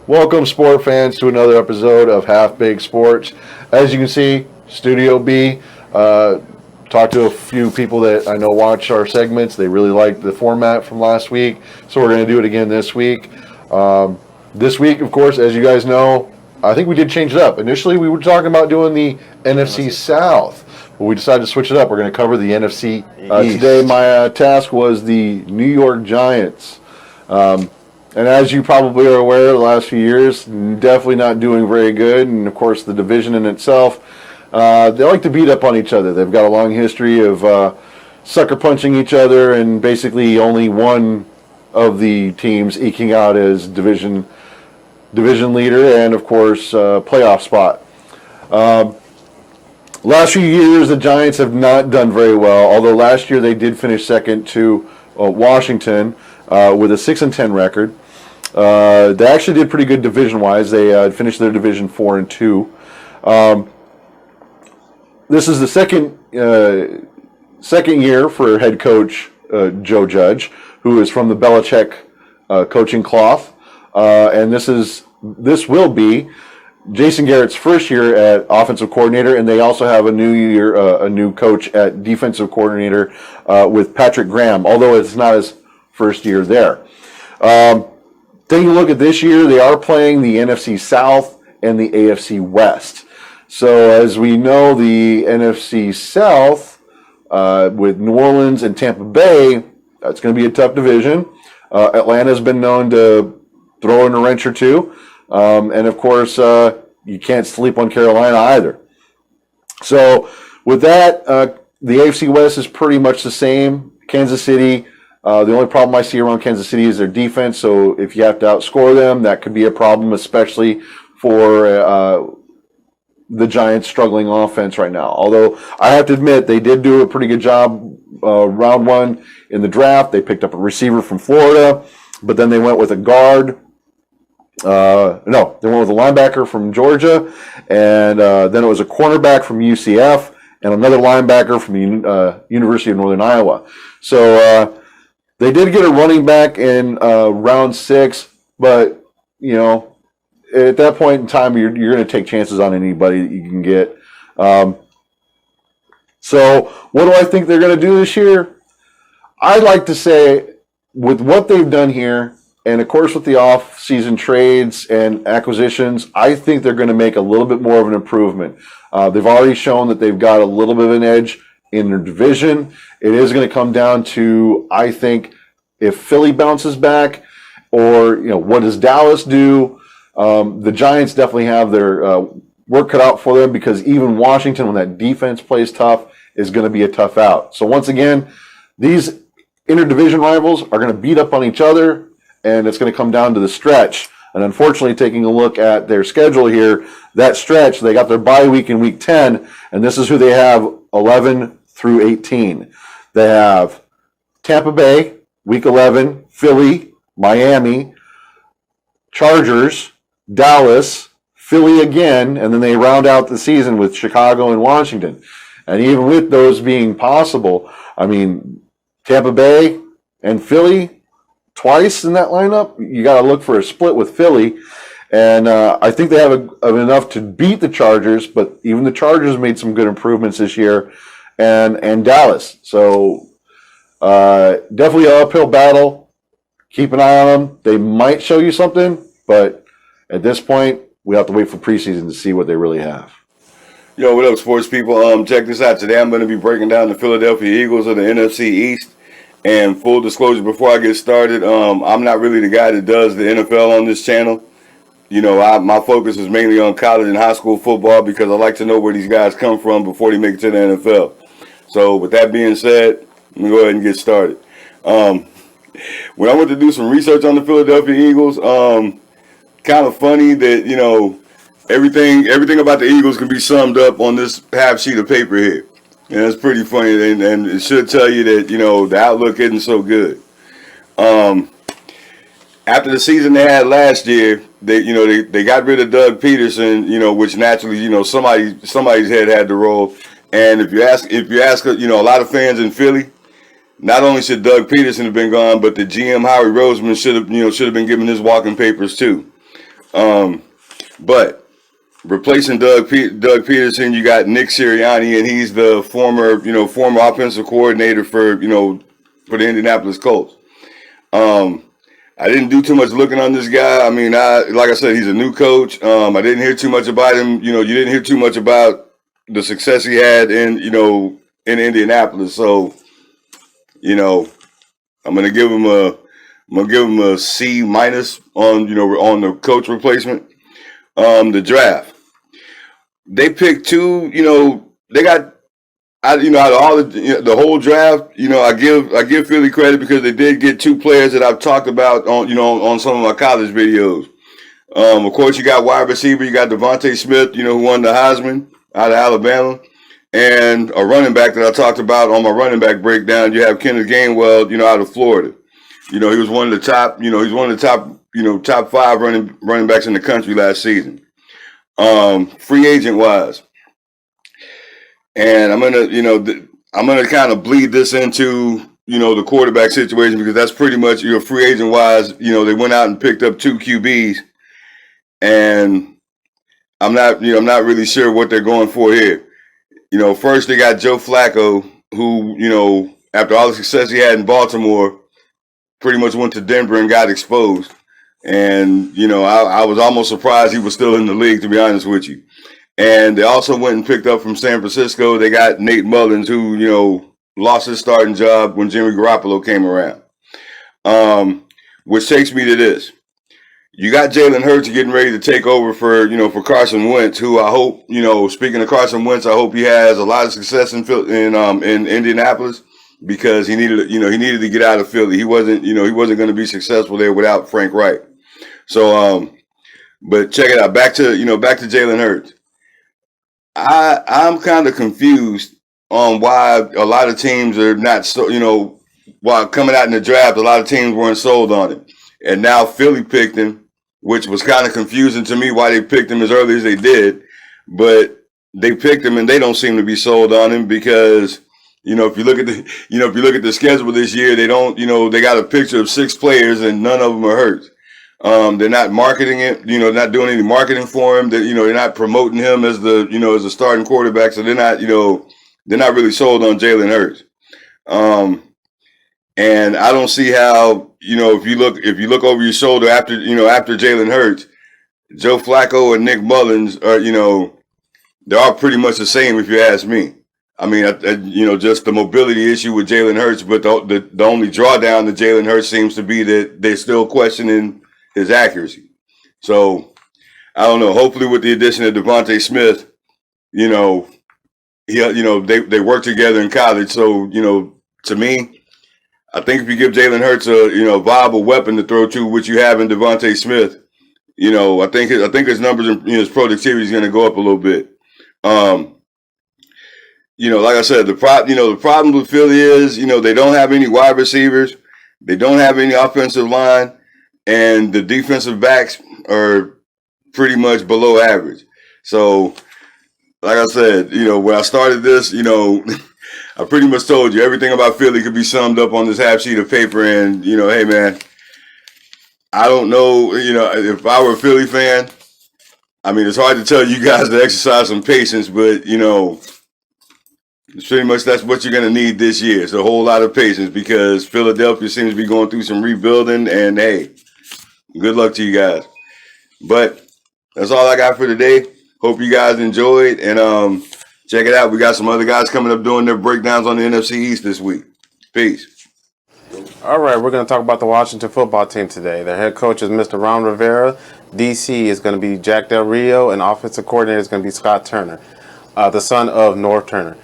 Welcome, sport fans, to another episode of Half Baked Sports. As you can see, Studio B. Talked to a few people that I know watch our segments. They really liked the format from last week, so we're going to do it again this week. This week, of course, as you guys know, I think we did change it up. Initially, we were talking about doing the NFC South, but we decided to switch it up. We're going to cover the NFC East. Today, my task was the New York Giants. And as you probably are aware, the last few years, definitely not doing very good. And, of course, the division in itself, they like to beat up on each other. They've got a long history of sucker punching each other, and basically only one of the teams eking out as division leader and, of course, playoff spot. Last few years, the Giants have not done very well, although last year they did finish second to Washington with a 6-10 record. They actually did pretty good division-wise. They finished their division 4-2. This is the second year for head coach Joe Judge, who is from the Belichick coaching cloth, and this will be Jason Garrett's first year at offensive coordinator, and they also have a new coach at defensive coordinator with Patrick Graham, although it's not his first year there. Taking a look at this year, they are playing the NFC South and the AFC West. So as we know, the NFC South with New Orleans and Tampa Bay, that's going to be a tough division. Atlanta's been known to throw in a wrench or two. And of course, you can't sleep on Carolina either. So with that, the AFC West is pretty much the same. Kansas City, the only problem I see around Kansas City is their defense. So if you have to outscore them, that could be a problem, especially for the Giants' struggling offense right now. Although I have to admit, they did do a pretty good job round one in the draft. They picked up a receiver from Florida, but then they went with a guard. They went with a linebacker from Georgia, and then it was a cornerback from UCF and another linebacker from the University of Northern Iowa. So they did get a running back in round 6, but at that point in time, you're going to take chances on anybody that you can get. So what do I think they're going to do this year? I'd like to say, with what they've done here, and of course with the off-season trades and acquisitions, I think they're going to make a little bit more of an improvement. They've already shown that they've got a little bit of an edge in their division. It is going to come down to, I think, if Philly bounces back, or what does Dallas do? The Giants definitely have their work cut out for them, because even Washington, when that defense plays tough, is going to be a tough out. So once again, these interdivision rivals are going to beat up on each other, and it's going to come down to the stretch. And unfortunately, taking a look at their schedule here, that stretch, they got their bye week in week 10, and this is who they have 11 through 18. They have Tampa Bay, week 11, Philly, Miami, Chargers, Dallas, Philly again, and then they round out the season with Chicago and Washington. And even with those being possible, I mean, Tampa Bay and Philly twice in that lineup, you got to look for a split with Philly. And I think they have enough to beat the Chargers, but even the Chargers made some good improvements this year, and Dallas. So definitely an uphill battle. Keep an eye on them. They might show you something, but at this point, we have to wait for preseason to see what they really have. Yo, what up, sports people? Check this out. Today I'm going to be breaking down the Philadelphia Eagles of the NFC East. And full disclosure, before I get started, I'm not really the guy that does the NFL on this channel. My focus is mainly on college and high school football, because I like to know where these guys come from before they make it to the NFL. So with that being said, let me go ahead and get started. When I went to do some research on the Philadelphia Eagles, kind of funny that, everything about the Eagles can be summed up on this half sheet of paper here. And that's pretty funny, and it should tell you that, the outlook isn't so good. After the season they had last year, they got rid of Doug Peterson, which naturally, somebody's head had to roll. And if you ask, a lot of fans in Philly, not only should Doug Peterson have been gone, but the GM Howie Roseman should have been given his walking papers too. But replacing Doug Peterson, you got Nick Sirianni, and he's the former offensive coordinator for the Indianapolis Colts. I didn't do too much looking on this guy. I mean, like I said, he's a new coach. I didn't hear too much about him. You didn't hear too much about the success he had in Indianapolis. So, I'm gonna give him a C minus on the coach replacement. The draft, they picked two. They got. Out of all the whole draft, I give Philly credit because they did get two players that I've talked about on some of my college videos. Of course, you got wide receiver, you got Devontae Smith, who won the Heisman out of Alabama, and a running back that I talked about on my running back breakdown. You have Kenneth Gainwell, out of Florida. He was one of the top, top 5 running backs in the country last season. Free agent wise. And I'm gonna kind of bleed this into the quarterback situation because that's pretty much free agent wise. They went out and picked up 2 QBs, and I'm not really sure what they're going for here. First they got Joe Flacco, who after all the success he had in Baltimore, pretty much went to Denver and got exposed. And I was almost surprised he was still in the league, to be honest with you. And they also went and picked up from San Francisco. They got Nate Mullins, who, lost his starting job when Jimmy Garoppolo came around. Which takes me to this. You got Jalen Hurts getting ready to take over for Carson Wentz, who I hope, speaking of Carson Wentz, I hope he has a lot of success in Indianapolis because he needed to get out of Philly. He wasn't going to be successful there without Frank Reich. So, but check it out. Back to Jalen Hurts. I'm kind of confused on why a lot of teams are not so, while coming out in the draft, a lot of teams weren't sold on him. And now Philly picked him, which was kind of confusing to me why they picked him as early as they did. But they picked him and they don't seem to be sold on him because, if you look at the schedule this year, they don't, they got a picture of 6 players and none of them are hurt. They're not marketing it, not doing any marketing for him. They're not promoting him as as a starting quarterback. So they're not really sold on Jalen Hurts. And I don't see how, if you look over your shoulder after Jalen Hurts, Joe Flacco and Nick Mullins are, they're all pretty much the same if you ask me. I mean, just the mobility issue with Jalen Hurts, but the only drawdown to Jalen Hurts seems to be that they're still questioning his accuracy. So I don't know. Hopefully, with the addition of Devontae Smith, they work together in college. So to me, I think if you give Jalen Hurts a viable weapon to throw to, which you have in Devontae Smith, I think his numbers and his productivity is going to go up a little bit. Like I said, the problem with Philly is they don't have any wide receivers, they don't have any offensive line. And the defensive backs are pretty much below average. So, like I said, when I started this, I pretty much told you everything about Philly could be summed up on this half sheet of paper. And, hey, man, I don't know, if I were a Philly fan, I mean, it's hard to tell you guys to exercise some patience, but, pretty much that's what you're going to need this year. It's a whole lot of patience because Philadelphia seems to be going through some rebuilding. And, hey, good luck to you guys. But that's all I got for today. Hope you guys enjoyed. And check it out. We got some other guys coming up doing their breakdowns on the NFC East this week. Peace. All right, we're going to talk about the Washington football team today. Their head coach is Mr. Ron Rivera. DC is going to be Jack Del Rio. And offensive coordinator is going to be Scott Turner, the son of Norv Turner.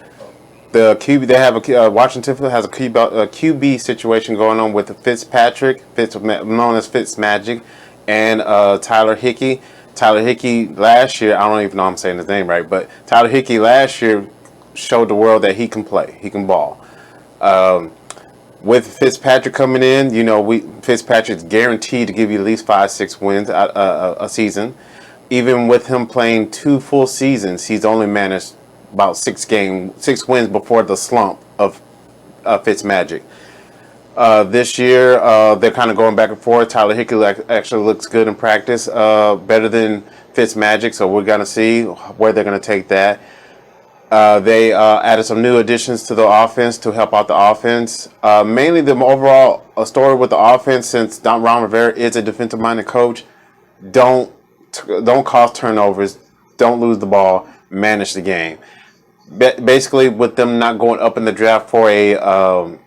The QB, they have Washington has a QB situation going on with Fitzpatrick, known as Fitzmagic, and Tyler Hickey. Tyler Hickey last year, I don't even know if I'm saying his name right, but Tyler Hickey last year showed the world that he can play, he can ball. With Fitzpatrick coming in, Fitzpatrick's guaranteed to give you at least 5-6 wins a season. Even with him playing 2 full seasons, he's only managed about 6 wins before the slump of Fitzmagic. This year, they're kind of going back and forth. Tyler Hickey actually looks good in practice, better than Fitzmagic, so we're going to see where they're going to take that. They added some new additions to the offense to help out the offense. Mainly the overall story with the offense, since Ron Rivera is a defensive-minded coach, don't cause turnovers, don't lose the ball, manage the game. Basically, with them not going up in the draft for a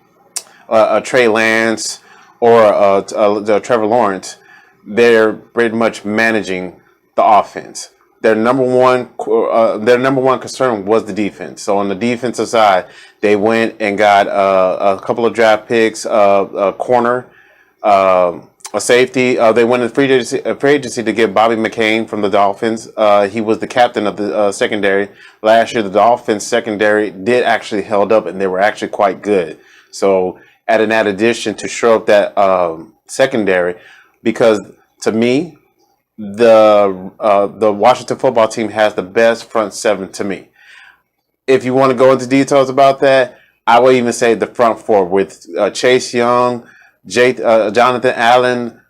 Trey Lance or a Trevor Lawrence, they're pretty much managing the offense. Their number one concern was the defense. So on the defensive side, they went and got a couple of draft picks, a corner, a safety. They went in free agency to get Bobby McCain from the Dolphins. He was the captain of the secondary last year. The Dolphins secondary did actually held up, and they were actually quite good. So adding that addition to shore up that secondary, because to me, the Washington football team has the best front seven to me. If you want to go into details about that, I would even say the front four with Chase Young, Jonathan Allen,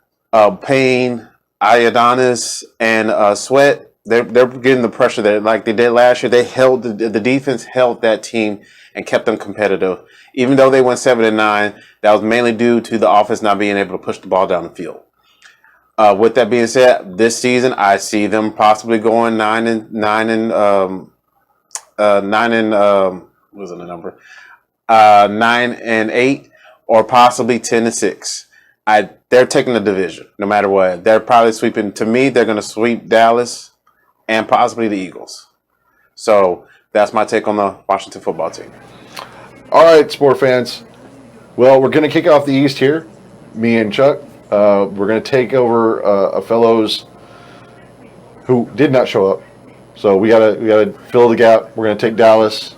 Payne, Iodonis, and Sweat. They're getting the pressure there like they did last year. They held the defense held that team and kept them competitive. Even though they went 7-9, that was mainly due to the offense not being able to push the ball down the field. With that being said, this season I see them possibly going 9 and 8, or possibly 10-6. They're taking the division no matter what. They're probably sweeping. To me, they're going to sweep Dallas and possibly the Eagles. So that's my take on the Washington football team. All right, sport fans. Well, we're going to kick off the East here. Me and Chuck. We're going to take over a fellows who did not show up. So we gotta fill the gap. We're going to take Dallas.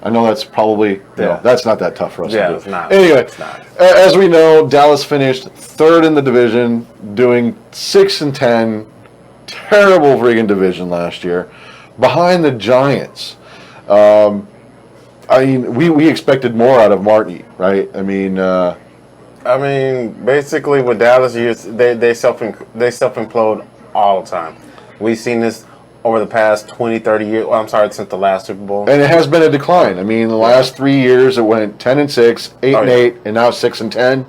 I know that's probably that's not that tough for us to do. It's not. Anyway, It's not. As we know, Dallas finished third in the division, doing 6-10. Terrible friggin' division last year, behind the Giants. I mean, we expected more out of Marty, right? I mean, basically with Dallas, they self implode all the time. We've seen this over the past 20, 30 years. Well, I'm sorry, since the last Super Bowl. And it has been a decline. I mean, the last 3 years it went 10-6, 8-8, and now 6-10.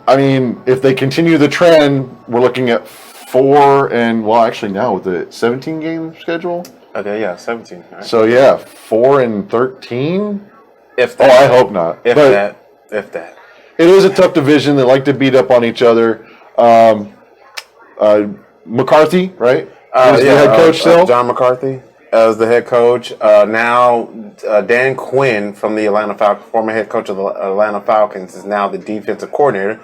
I mean, if they continue the trend, we're looking at 4 and actually now with the 17 game schedule. Okay, yeah, 17. Right. So 4-13. If that, I hope not. If that. It is a tough division. They like to beat up on each other. McCarthy, right? Is the head coach still? John McCarthy as the head coach. Now, Dan Quinn from the Atlanta Falcons, former head coach of the Atlanta Falcons, is now the defensive coordinator,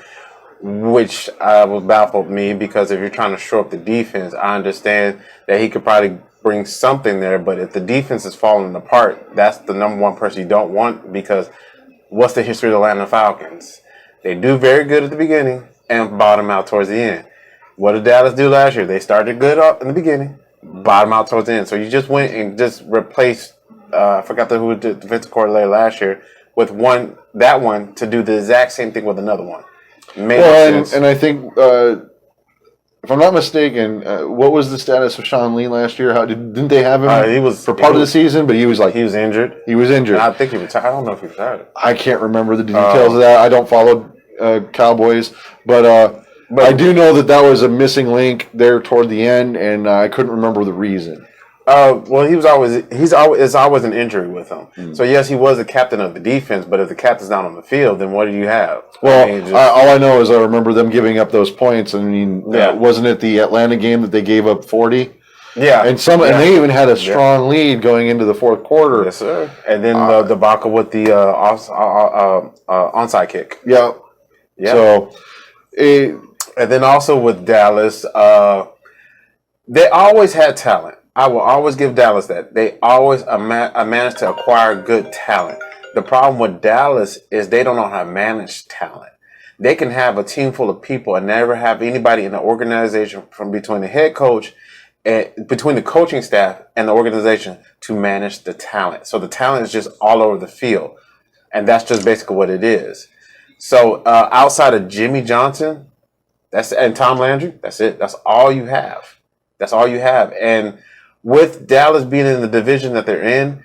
which was baffled me because if you're trying to shore up the defense, I understand that he could probably bring something there, but if the defense is falling apart, that's the number one person you don't want, because what's the history of the Atlanta Falcons? They do very good at the beginning and bottom out towards the end. What did Dallas do last year? They started good up in the beginning, bottom out towards the end. So you just went and just replaced, I forgot who the defensive coordinator last year, with that one to do the exact same thing with another one. And I think, if I'm not mistaken, what was the status of Sean Lee last year? Didn't they have him for part of the season? But he was injured. He was injured. And I think he retired. I don't know if he retired. I can't remember the details of that. I don't follow Cowboys, but I do know that was a missing link there toward the end, and I couldn't remember the reason. It's always an injury with him. So yes, he was the captain of the defense, but if the captain's not on the field, then what do you have? Well, all I know is I remember them giving up those points. I mean, wasn't it the Atlanta game that they gave up 40? Yeah, and they even had a strong lead going into the fourth quarter. Yes, sir. And then the debacle with the onside kick. Yeah. So, and then also with Dallas, they always had talent. I will always give Dallas that. They always managed to acquire good talent. The problem with Dallas is they don't know how to manage talent. They can have a team full of people and never have anybody in the organization from between the head coach and between the coaching staff and the organization to manage the talent. So the talent is just all over the field. And that's just basically what it is. So outside of Jimmy Johnson, and Tom Landry, that's it. That's all you have. That's all you have. And with Dallas being in the division that they're in,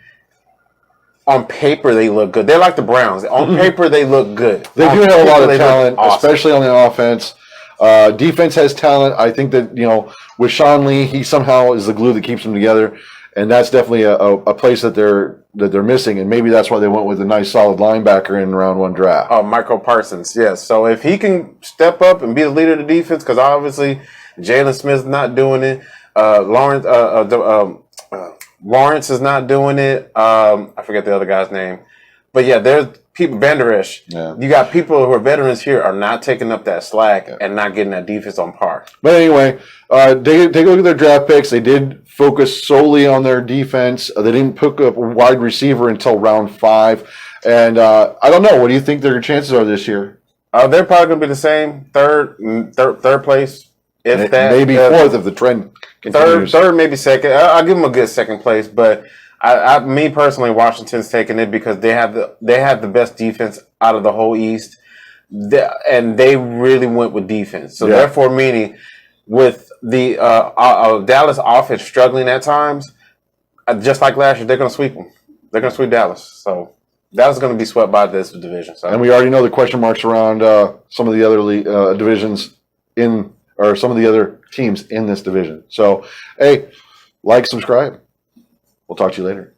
on paper they look good. They're like the Browns. On paper they look good. They On do have a paper, lot of they look talent, awesome. especially on the offense. Defense has talent. I think that, with Sean Lee, he somehow is the glue that keeps them together, and that's definitely a place that they're missing. And maybe that's why they went with a nice, solid linebacker in round 1 draft. Oh, Michael Parsons, yes. So if he can step up and be the leader of the defense, because obviously Jalen Smith's not doing it. Lawrence is not doing it. I forget the other guy's name. But yeah, there's people, Van Der Esch. Yeah. You got people who are veterans here are not taking up that slack and not getting that defense on par. But anyway, take a look at their draft picks. They did focus solely on their defense. They didn't pick up a wide receiver until round 5. And I don't know. What do you think their chances are this year? They're probably going to be the same, third place, if that. Maybe fourth if the trend continues. Third, maybe second. I'll give them a good second place, but me personally, Washington's taking it because they have the best defense out of the whole East, and they really went with defense. So therefore, meaning with the Dallas offense struggling at times, just like last year, they're going to sweep them. They're going to sweep Dallas. So Dallas is going to be swept by this division. So. And we already know the question marks around some of the other divisions or some of the other teams in this division. So, hey, subscribe. We'll talk to you later.